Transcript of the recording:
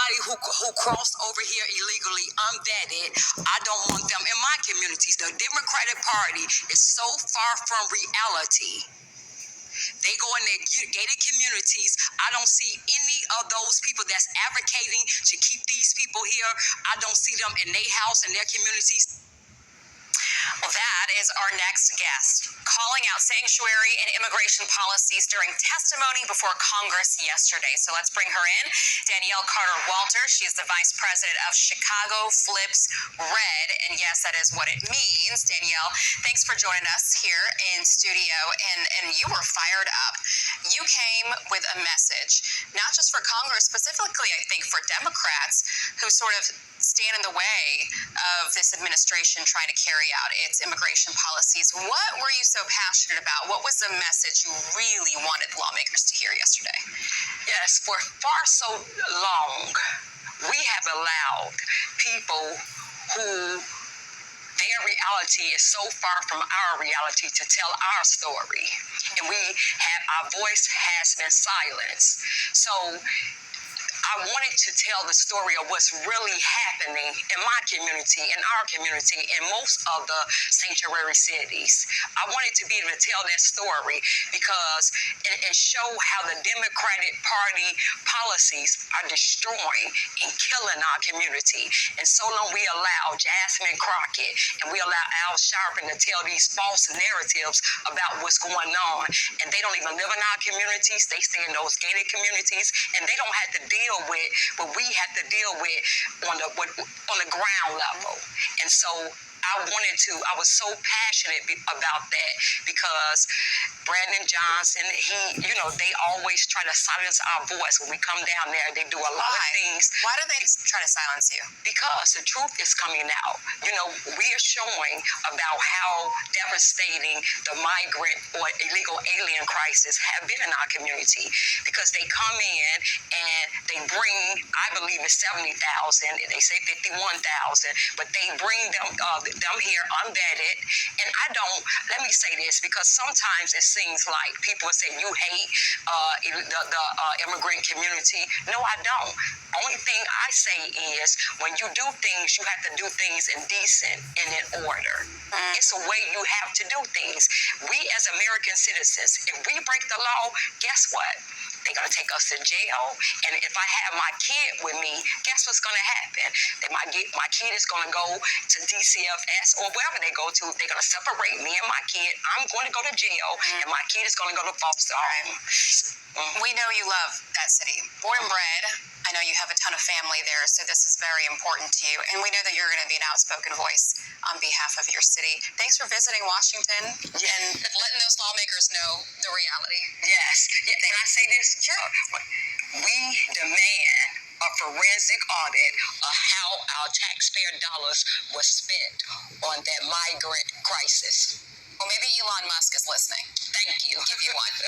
Anybody who crossed over here illegally, unvetted, I don't want them in my communities. The Democratic Party is so far from reality. They go in their gated communities. I don't see any of those people that's advocating to keep these people here. I don't see them in their house and their communities. Well, that is our next guest, calling out sanctuary and immigration policies during testimony before Congress yesterday. So let's bring her in. Danielle Carter-Walters. She is the Vice President of Chicago Flips Red. And yes, that is what it means. Danielle, thanks for joining us here in studio. And you were fired up. You came with a message, not just for Congress, specifically, I think, for Democrats who sort of stand in the way of this administration trying to carry out its immigration policies. What were you so passionate about? What was the message you really wanted lawmakers to hear yesterday? Yes, for far so long, we have allowed people who their reality is so far from our reality to tell our story. And our voice has been silenced. So I wanted to tell the story of what's really happening in my community, in our community, in most of the sanctuary cities. I wanted to be able to tell that story because and show how the Democratic Party policies are destroying and killing our community. And so long we allow Jasmine Crockett and we allow Al Sharpton to tell these false narratives about what's going on. And they don't even live in our communities. They stay in those gated communities and they don't have to deal with what we have to deal with on the ground level. And so I was so passionate about that because Brandon Johnson, they always try to silence our voice when we come down there. They do a lot of things. Why do they try to silence you? Because the truth is coming out. We are showing about how devastating the migrant or illegal alien crisis have been in our community because they come in and they bring, I believe it's 70,000, they say 51,000, but they bring them here unvetted. And let me say this, because sometimes it seems like people say you hate the immigrant community. No, I don't. Only thing I say is when you do things, you have to do things in decent and in order. It's a way you have to do things. We as American citizens, if we break the law, guess what? They're going to take us to jail. And if I have my kid with me, guess what's going to happen? My kid is going to go to DCFS or wherever they go to. They're going to separate me and my kid. I'm going to go to jail, and my kid is going to go to foster home. We know you love that city. Born and bred. I know you have a ton of family there, so this is very important to you. And we know that you're going to be an outspoken voice on behalf of your city. Thanks for visiting Washington and letting those lawmakers know the reality. Yes. Yeah, can I say this? Sure. We demand a forensic audit of how our taxpayer dollars were spent on that migrant crisis. Well, maybe Elon Musk is listening. Thank you. Give you one.